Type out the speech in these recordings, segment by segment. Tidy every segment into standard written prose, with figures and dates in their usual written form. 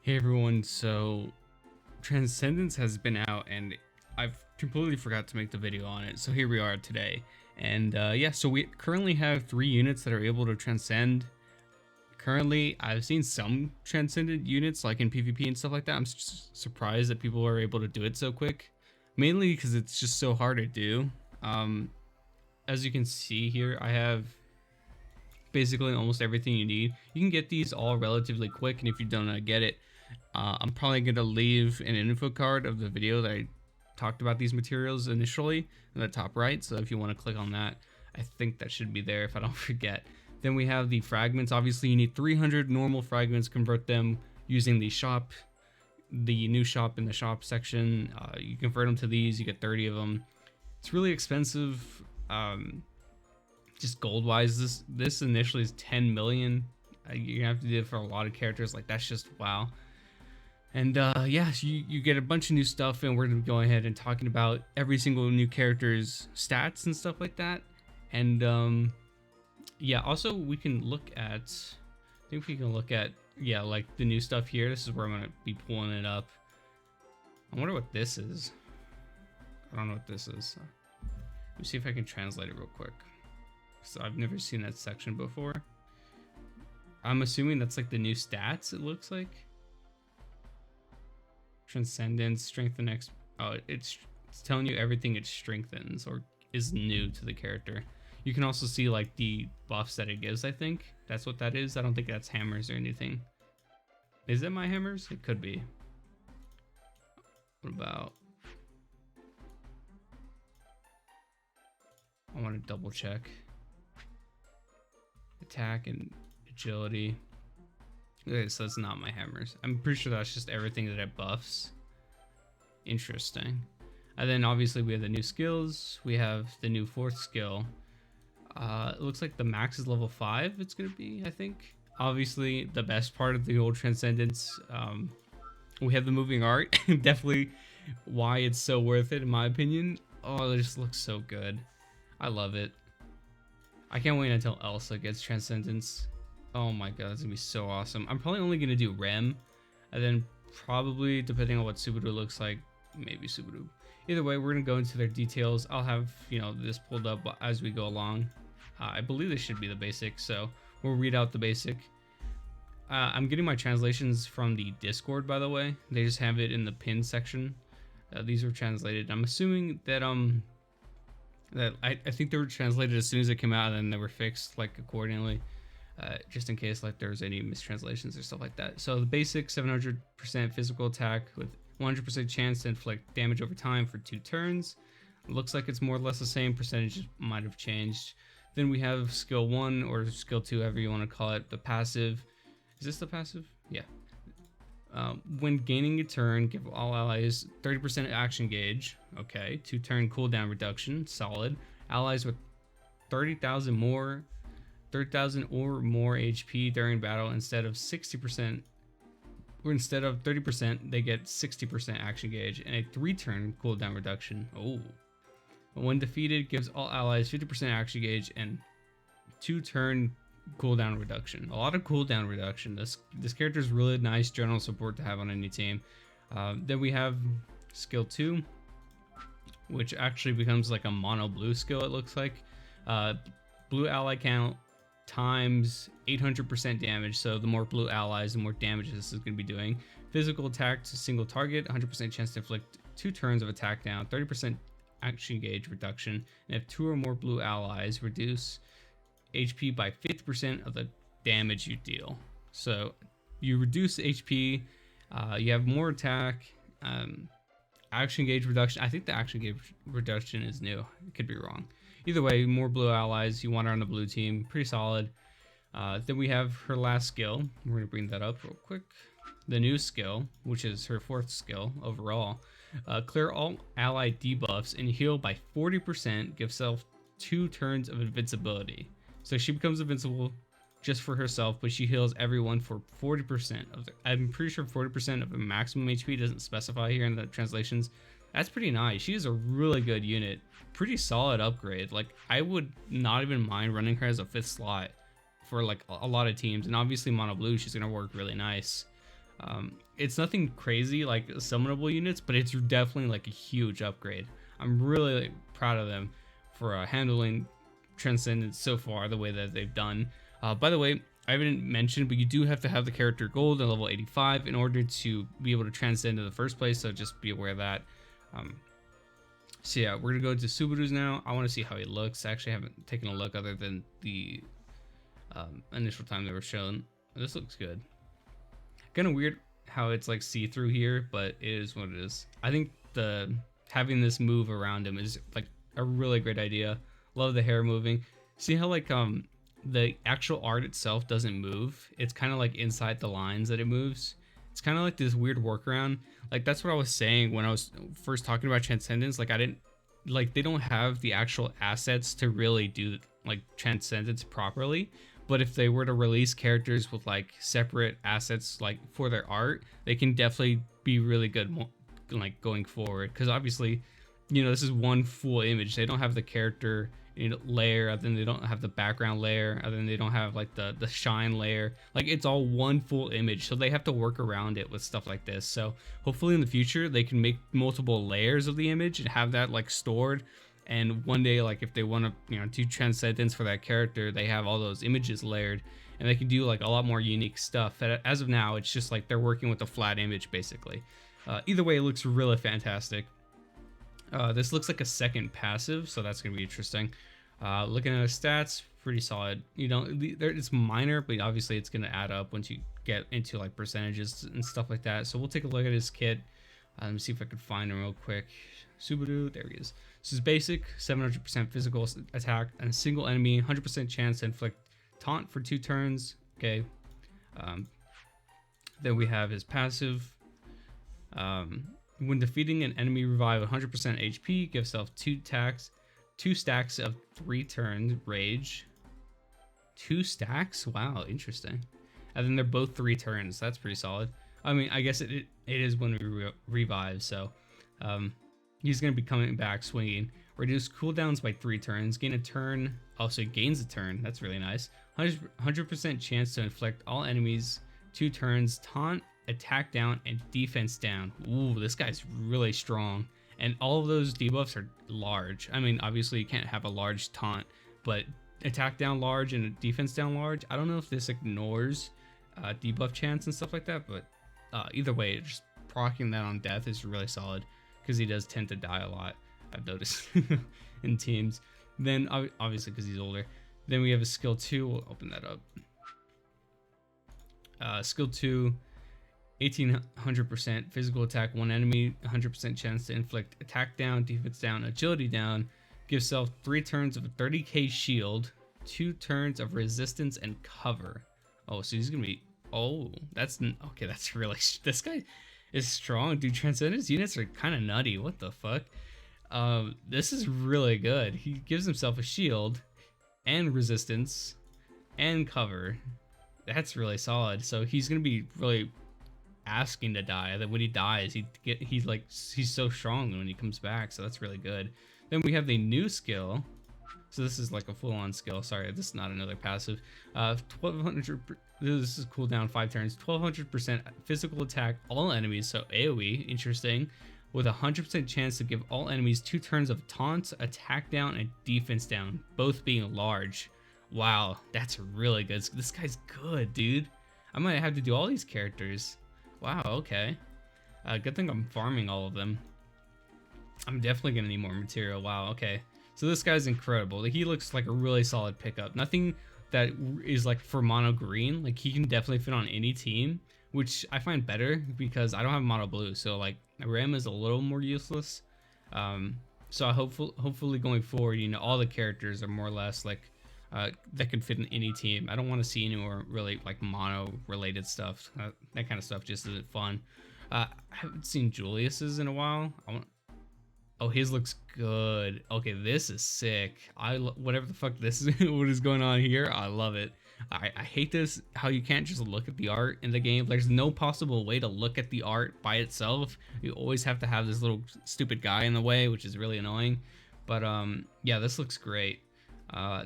Hey everyone, so Transcendence has been out and I've completely forgot to make the video on it, so here we are today. And yeah, so we currently have 3 units that are able to transcend. Currently, I've seen some transcendent units like in PvP and stuff like that. I'm surprised that people are able to do it so quick, mainly because it's just so hard to do. As you can see here, I have basically almost everything you need. You can get these all relatively quick, and if you don't know how to get it, I'm probably going to leave an info card of the video that I talked about these materials initially in the top right, so if you want to click on that, I think that should be there if I don't forget. Then we have the fragments. Obviously you need 300 normal fragments, convert them using the shop, the new shop in the shop section. You convert them to these, you get 30 of them. It's really expensive. Just gold wise, this initially is 10 million. You have to do it for a lot of characters. Like, that's just wow. And yeah, so you get a bunch of new stuff, and we're gonna be going ahead and talking about every single new character's stats and stuff like that. And yeah, also we can look at, I think we can look at, yeah, like the new stuff here. This is where I'm gonna be pulling it up. I wonder what this is. I don't know what this is. Let me see if I can translate it real quick. So I've never seen that section before. I'm assuming that's like the new stats, it looks like. Transcendence, strengthen X. Oh, it's telling you everything it strengthens or is new to the character. You can also see like the buffs that it gives, I think. That's what that is. I don't think that's hammers or anything. Is it my hammers? It could be. What about... I want to double check. Attack and agility. Okay, so it's not my hammers. I'm pretty sure that's just everything that it buffs. Interesting. And then obviously we have the new skills. We have the new 4th skill. It looks like the max is level 5 it's gonna be, I think. Obviously the best part of the old Transcendence. We have the moving art. Definitely why it's so worth it in my opinion. Oh, it just looks so good. I love it. I can't wait until Elsa gets Transcendence. Oh my god, it's gonna be so awesome. I'm probably only gonna do Rem, and then probably, depending on what Subaru looks like, maybe Subaru. Either way, we're gonna go into their details. I'll have, you know, this pulled up as we go along. I believe this should be the basic, so we'll read out the basic. I'm getting my translations from the Discord, by the way. They just have it in the pin section. These were translated. I'm assuming that I think they were translated as soon as it came out, and then they were fixed like accordingly. Just in case like there's any mistranslations or stuff like that. So the basic 700% physical attack with 100% chance to inflict damage over time for 2 turns. It looks like it's more or less the same, percentage might have changed. Then we have skill 1 or skill 2, however you want to call it, the passive. Is this the passive? Yeah. When gaining a turn, give all allies 30% action gauge. Okay. 2 turn cooldown reduction, solid. Allies with 30,000 or more HP during battle, instead of 60%, or instead of 30%, they get 60% action gauge and a 3-turn cooldown reduction. Oh. When defeated, gives all allies 50% action gauge and 2-turn cooldown reduction. A lot of cooldown reduction. This character is really nice general support to have on any team. Then we have skill 2, which actually becomes like a mono blue skill, it looks like. Blue ally count times 800% damage, so the more blue allies, the more damage this is going to be doing. Physical attack to single target, 100% chance to inflict 2 turns of attack down, 30% action gauge reduction, and if 2 or more blue allies, reduce HP by 50% of the damage you deal. So you reduce HP, you have more attack, action gauge reduction. I think the action gauge reduction is new. It could be wrong. Either way, more blue allies. You want her on the blue team. Pretty solid. Then we have her last skill. We're going to bring that up real quick. The new skill, which is her 4th skill overall. Clear all ally debuffs and heal by 40%. Give self 2 turns of invincibility. So she becomes invincible just for herself, but she heals everyone for 40% of the... I'm pretty sure 40% of the maximum HP doesn't specify here in the translations. That's pretty nice. She is a really good unit. Pretty solid upgrade. Like, I would not even mind running her as a 5th slot for like a lot of teams. And obviously mono blue, she's gonna work really nice. It's nothing crazy like summonable units, but it's definitely like a huge upgrade. I'm really proud of them for handling Transcendent so far the way that they've done. By the way, I haven't mentioned, but you do have to have the character gold at level 85 in order to be able to transcend in the first place, so just be aware of that. So yeah, we're gonna go to Subaru's now. I want to see how he looks. I actually haven't taken a look other than the initial time they were shown. This looks good. Kind of weird how it's like see-through here, but it is what it is. I think having this move around him is like a really great idea. Love the hair moving. See how like the actual art itself doesn't move. It's kind of like inside the lines that it moves. It's kind of like this weird workaround. Like that's what I was saying when I was first talking about Transcendence. Like they don't have the actual assets to really do like Transcendence properly. But if they were to release characters with like separate assets like for their art, they can definitely be really good like going forward. Because obviously, you know, this is one full image. They don't have the character layer, and then they don't have the background layer, and then they don't have like the shine layer. Like it's all one full image, so they have to work around it with stuff like this. So hopefully in the future they can make multiple layers of the image and have that like stored. And one day, like if they want to, do Transcendence for that character, they have all those images layered, and they can do like a lot more unique stuff. As of now, it's just like they're working with a flat image basically. Either way, it looks really fantastic. This looks like a second passive, so that's gonna be interesting. Looking at his stats, pretty solid. It's minor, but obviously it's gonna add up once you get into like percentages and stuff like that. So we'll take a look at his kit. Let me see if I can find him real quick. Subaru, there he is. This is basic, 700% physical attack and a single enemy, 100% chance to inflict taunt for 2 turns. Okay. Then we have his passive. When defeating an enemy, revive 100% HP, give self 2 stacks of 3 turns, rage. 2 stacks? Wow, interesting. And then they're both 3 turns. That's pretty solid. I mean, I guess it is when we revive, so he's going to be coming back swinging. Reduce cooldowns by 3 turns, gain a turn. Also gains a turn. That's really nice. 100% chance to inflict all enemies 2 turns, taunt, attack down, and defense down. Ooh, this guy's really strong. And all of those debuffs are large. I mean, obviously you can't have a large taunt, but attack down large and defense down large. I don't know if this ignores debuff chance and stuff like that, but either way, just proccing that on death is really solid because he does tend to die a lot, I've noticed in teams. Then obviously because he's older. Then we have a skill 2. We'll open that up. Skill 2, 1800% physical attack, 1 enemy, 100% chance to inflict attack down, defense down, agility down. Give self 3 turns of a 30k shield, 2 turns of resistance and cover. Oh, so he's gonna be. Oh, that's okay. That's really. This guy is strong, dude. Transcendence units are kind of nutty. What the fuck? This is really good. He gives himself a shield and resistance and cover. That's really solid. So he's gonna be really asking to die. That when he dies, he's so strong when he comes back. So that's really good. Then we have the new skill. So this is like a full-on skill. Sorry, this is not another passive. 1200. This is cooldown 5 turns. 1200% physical attack all enemies. So AOE, interesting. With a 100% chance to give all enemies 2 turns of taunt, attack down, and defense down, both being large. Wow, that's really good. This guy's good, dude. I might have to do all these characters. Wow, okay. Good thing I'm farming all of them. I'm definitely gonna need more material. Wow, okay. So this guy's incredible. Like, he looks like a really solid pickup. Nothing that is like for mono green. Like, he can definitely fit on any team, which I find better because I don't have mono blue. So like Rem is a little more useless. So hopefully going forward, all the characters are more or less like that can fit in any team. I don't want to see any more really like mono related stuff. That kind of stuff just isn't fun. I haven't seen Julius's in a while. Oh, his looks good. Okay, this is sick. Whatever the fuck this is, what is going on here, I love it. I hate this, how you can't just look at the art in the game. There's no possible way to look at the art by itself. You always have to have this little stupid guy in the way, which is really annoying. But yeah, this looks great.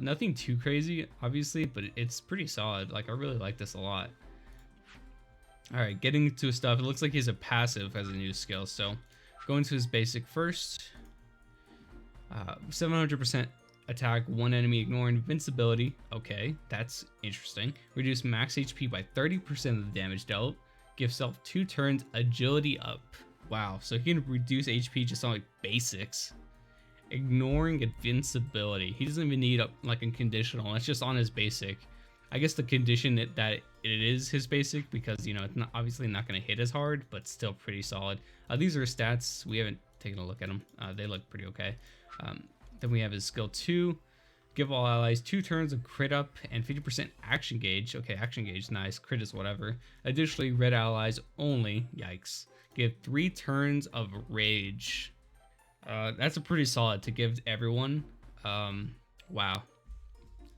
Nothing too crazy, obviously, but it's pretty solid. Like, I really like this a lot. All right, getting into his stuff. It looks like he's a passive as a new skill. So going to his basic first. 700% attack one enemy, ignoring invincibility. Okay, that's interesting. Reduce max HP by 30% of the damage dealt. Give self 2 turns agility up. Wow, so he can reduce HP just on like basics. Ignoring invincibility. He doesn't even need like a conditional. That's just on his basic. I guess the condition that it is his basic, because you know it's not obviously not going to hit as hard, but still pretty solid. These are stats. We haven't taken a look at them. They look pretty okay. Then we have his skill 2. Give all allies 2 turns of crit up and 50% action gauge. Okay, action gauge, nice. Crit is whatever. Additionally, red allies only. Yikes. Give 3 turns of rage. That's a pretty solid to give everyone. Wow.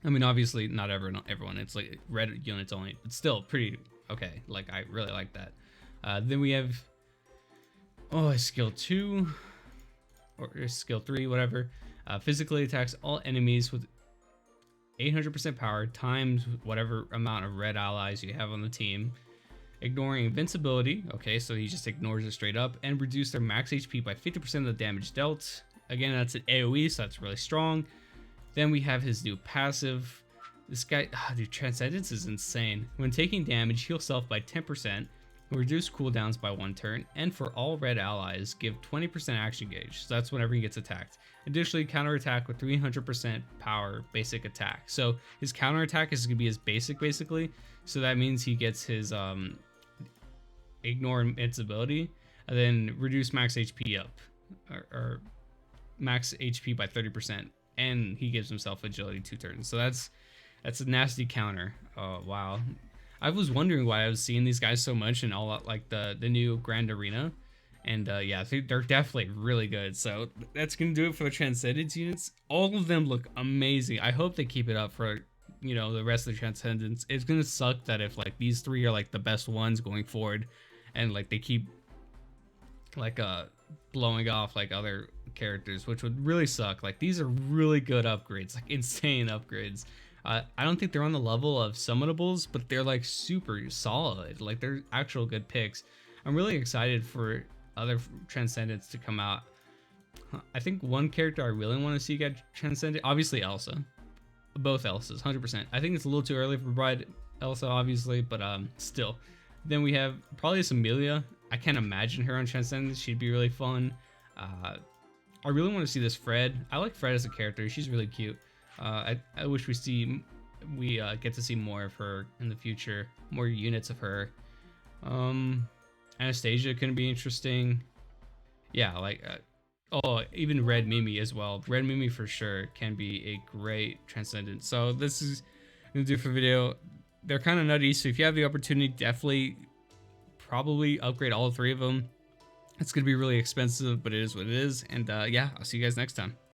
I mean, obviously not everyone. It's like red units only. It's still pretty okay. Like I really like that. Then we have skill 2 or skill 3, whatever. Physically attacks all enemies with 800% power times whatever amount of red allies you have on the team. Ignoring invincibility. Okay, so he just ignores it straight up, and reduce their max HP by 50% of the damage dealt. Again, that's an AoE, so that's really strong. Then we have his new passive. This guy, dude, Transcendence is insane. When taking damage, heal self by 10%, reduce cooldowns by 1 turn, and for all red allies, give 20% action gauge. So that's whenever he gets attacked. Additionally, counterattack with 300% power basic attack. So his counterattack is going to be his basic, basically. So that means he gets his ignore invincibility, and then reduce max HP up, or max HP by 30%. And he gives himself agility 2 turns. So that's a nasty counter. Oh wow, I was wondering why I was seeing these guys so much in all like the new Grand Arena, and yeah, they're definitely really good. So that's gonna do it for the Transcendence units. All of them look amazing. I hope they keep it up for the rest of the Transcendence. It's gonna suck that if like these 3 are like the best ones going forward, and like they keep like blowing off like other characters, which would really suck. Like these are really good upgrades, like insane upgrades. I don't think they're on the level of summonables, but they're like super solid. Like they're actual good picks. I'm really excited for other Transcendents to come out. I think one character I really want to see get Transcendent, obviously Elsa. Both Elsas, 100%. I think it's a little too early for Bride Elsa, obviously, but still. Then we have probably Amelia. I can't imagine her on Transcendence. She'd be really fun. I really want to see this Fred. I like Fred as a character. She's really cute. I wish we get to see more of her in the future. More units of her. Anastasia can be interesting. Yeah, like even Red Mimi as well. Red Mimi for sure can be a great Transcendent. So this is gonna do for the video. They're kind of nutty, so if you have the opportunity, definitely probably upgrade all 3 of them. It's gonna be really expensive, but it is what it is. And yeah, I'll see you guys next time.